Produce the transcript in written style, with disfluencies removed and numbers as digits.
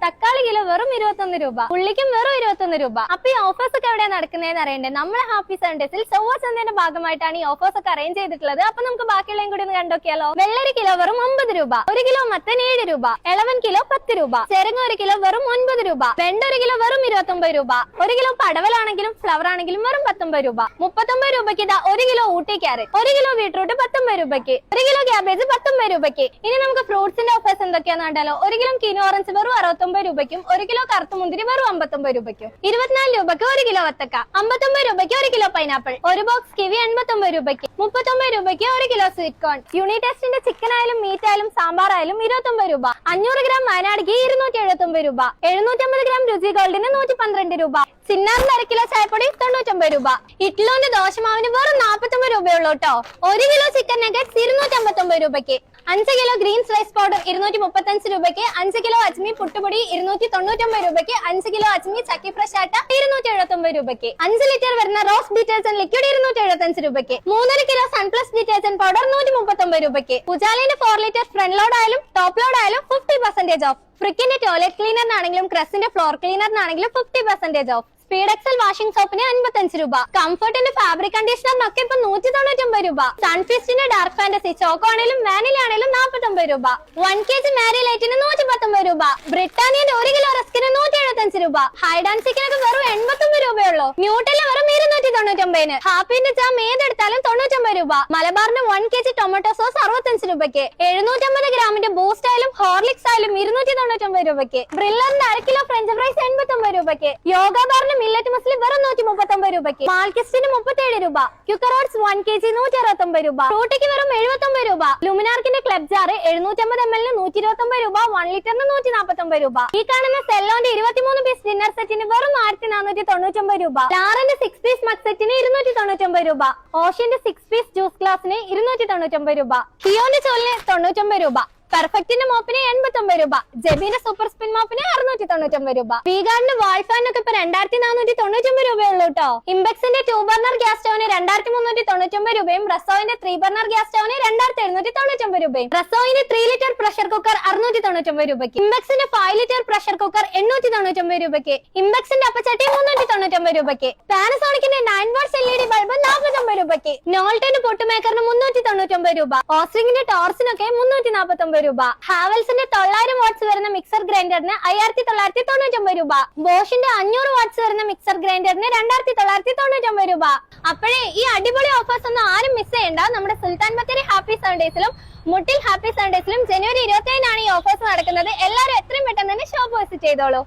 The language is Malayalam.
തക്കാളി കിലോ വെറും 21 രൂപ, ഉള്ളിക്കും വെറും 21 രൂപ. അപ്പൊ ഈ ഓഫേഴ്സ് ഒക്കെ എവിടെയാണ് നടക്കുന്നതെന്ന് അറിയണ്ടേ? നമ്മളെ ഹാപ്പി സൺഡേസിൽ ചൊവ്വ ചന്തയുടെ ഭാഗമായിട്ടാണ് ഈ ഓഫേഴ്സ് ഒക്കെ അറേഞ്ച് ചെയ്തിട്ടുള്ളത്. അപ്പൊ നമുക്ക് ബാക്കിയുള്ളതും കൂടി ഒന്ന് കണ്ടോക്കിയാലോ. വെള്ളരി കിലോ വെറും 9 രൂപ, 1 കിലോ മത്തൻ 7 രൂപ, ഇളവൻ കിലോ 10 രൂപ, ചെരങ്ങ 1 കിലോ വെറും 9 രൂപ, വെണ്ട 1 കിലോ വെറും 29 രൂപ, 1 കിലോ പടവലാണെങ്കിലും ഫ്ലവർ ആണെങ്കിലും വെറും 19 രൂപ, 39 രൂപയ്ക്ക് ഇതാ 1 kilo Ooty carrot, 1 kilo beetroot 19 രൂപയ്ക്ക്, 1 കിലോ ക്യാബേജ് 19 രൂപയ്ക്ക്. ഇനി നമുക്ക് ഫ്രൂട്ട്സിന്റെ ഓഫേഴ്സ് എന്തൊക്കെയാന്ന് കണ്ടാലോ. 1 കിലോ കിനോ ഓറഞ്ച് വെറും 69 രൂപയ്ക്കും, 1 കിലോ കറുത്ത മുന്തിരി വെറും 59 രൂപയ്ക്കും, 24 രൂപയ്ക്ക് 1 കിലോ വത്തക്ക, 59 രൂപയ്ക്ക് 1 കിലോ പൈനാപ്പിൾ, 1 ബോക്സ് കിവി 89 രൂപയ്ക്ക്, 39 രൂപയ്ക്ക് 1 കിലോ സ്വീറ്റ് കോൺ. യൂണിറ്റ് ടെസ്റ്റിന്റെ ചിക്കൻ ആയാലും മീറ്റ് ആയാലും സാമ്പാർ ആയാലും 29 രൂപ, 500 ഗ്രാം വയനാടിക്ക് 279 രൂപ, 750 ഗ്രാം രുചി ഗോൾഡിന് 112 രൂപ, ചിന്നാറിന് 1 കിലോ ചായപ്പൊടി 99 രൂപ. ഇഡ്ഡലിന്റെ ദോശമാവിന് വെറും 49 രൂപയുള്ളൂ കേട്ടോ. 1 കിലോ ചിക്കൻ നഗറ്റ്സ് 259 രൂപയ്ക്ക്, 5 കിലോ ഗ്രീൻസ് റൈസ് പൗഡർ 235 രൂപയ്ക്ക്, 5 കിലോ അജ്മി പുട്ടുപൊടി 299 രൂപയ്ക്ക്, 5 കിലോ അജ്മി ചക്കി ഫ്രഷ് ആട്ട 279 രൂപയ്ക്ക്, 5 ലിറ്റർ വരുന്ന റോസ് ഡിറ്റർജന്റ് ലിക്വിഡ് 275 രൂപയ്ക്ക്, 3 കിലോ സൺപ്ലസ് ഡിറ്റർജന്റ് പൗഡർ 139 രൂപയ്ക്ക്. ഉജാലിന്റെ 4 ലിറ്റർ ഫ്രണ്ട് ലോഡ് ആയാലും ടോപ്പ് ലോഡ് ആയാലും 50% ഓഫ്. ഫ്രിക്കിന്റെ ടോയ്ലറ്റ് ക്ലീനറിനാണെങ്കിലും ക്രസിന്റെ ഫ്ലോർ ക്ലീനറിനാണെങ്കിലും 50% ഓഫ്. സ്പീഡ് എക്സൽ വാഷിംഗ് സോപ്പിന് 55 രൂപ, കംഫർട്ടിന്റെ ഫാബ്രിക് കണ്ടീഷണറിനൊക്കെ ഇപ്പൊ 199 രൂപ, സൺഫിസ്റ്റിന്റെ ഡാർക്ക് ഫാന്റസി ചോക്കോ ആണെങ്കിലും വാനില ആണെങ്കിലും 49 രൂപ, 1 kg മാരി ലൈറ്റിന് 119 രൂപ, ബ്രിട്ടാനിയന്റെ 1 കിലോ റസ്കിന് 175 രൂപ, ഹൈഡാൻസിക്കിനൊക്കെ വെറും 89 രൂപയുള്ളൂ, ന്യൂട്ടെല്ല വെറും 299, ഹാപ്പിന്റെ ജാം ഏതെടുത്താലും 99 രൂപ, മലബാറിന്റെ 1 kg ടൊമാറ്റോ സോസ് 65 രൂപയ്ക്ക്, 750 ഗ്രാമിന്റെ ബൂസ്റ്റ് ആയാലും ഹോർലിക്സ് ആയാലും 299 രൂപയ്ക്ക്, ബ്രില്ലറിന്റെ 1 കിലോ ഫ്രഞ്ച് ഫ്രൈസ് 89 രൂപയ്ക്ക്, യോഗ ബാറിന്റെ മില്ലറ്റ് മസ്ലി വെറും 139 രൂപയ്ക്ക്, മാൽക്കിസ്റ്റിന് 37 രൂപ, ക്യൂക്കറോട്സ് 1 kg 169 രൂപ, ഫ്രൂട്ടിക്ക് വെറും 79 രൂപ, ലുമിനാർക്കിന്റെ ക്ലബ് ജാർ 750 ml 129 രൂപ, 1 ലിറ്ററിന് 149 രൂപ. ഈ കാണുന്ന സെല്ലോന്റെ 23 പീസ് ഡിന്നർ സെറ്റിന് വെറും 1499 രൂപ, ലാറിന്റെ 6 പീസ് മക് സെറ്റിന് 299 രൂപ, ഓഷ്യന്റെ 6 പീസ് ജ്യൂസ് ഗ്ലാസിന് 299 രൂപ, ഹിയോന്റെ ചോലിന് 99 രൂപ, പെർഫെക്റ്റിന്റെ മോപ്പിന് 89 രൂപ, ജെബിന്റെ സൂപ്പർ സ്പിൻ മോപ്പിന് 699 രൂപ. വീഗാർഡിന്റെ വാൾ ഫാനൊക്കെ ഇപ്പൊ 2499 രൂപയുള്ളൂ കേട്ടോ. ഇംബെക്സിന്റെ 2 ബർണർ ഗ്യാസ് സ്റ്റൗവിന് 2399 രൂപയും, റസോയിന്റെ 3 ബർണർ ഗ്യാസ് സ്റ്റൗവിന് 2799 രൂപയും, റസോയിന്റെ 3 ലിറ്റർ പ്രഷർ കുക്കർ 699 രൂപയ്ക്ക്, ഇംബെക്സിന്റെ 5 ലിറ്റർ പ്രഷർ കുക്കർ 899 രൂപയ്ക്ക്, ഇംബെക്സിന്റെ അപ്പച്ചട്ടി 399 രൂപയ്ക്ക്, പാനസോണിക്കിന്റെ 9 വാട്ട്സ് LED ബൾബ് 49 രൂപയ്ക്ക്, നോൾട്ടന്റെ പൊട്ടുമേക്കറിന് 399 രൂപ, ഓസ്ട്രിങ്ങിന്റെ ടോർസിനൊക്കെ 349 രൂപ, ഹാവൽസിന്റെ 900 വാട്ട്സ് വരുന്ന മിക്സർ ഗ്രൈൻഡറിന് 5999 രൂപ, ബോഷിന്റെ 500 വാട്ട്സ് വരുന്ന മിക്സർ ഗ്രൈൻഡറിന് 2999 രൂപ. അപ്പോഴേ ഈ അടിപൊളി ഓഫേഴ്സ് ഒന്നും ആരും മിസ് ചെയ്യണ്ട. നമ്മുടെ സുൽത്താൻ ബത്തേരി ഹാപ്പി സൺഡേസിലും മുട്ടിൽ ഹാപ്പി സൺഡേസിലും ജനുവരി 27 ഈ ഓഫേഴ്സ് നടക്കുന്നത്. എല്ലാവരും എത്രയും പെട്ടെന്ന് തന്നെ ഷോപ്പ് വിസിറ്റ് ചെയ്തോളൂ.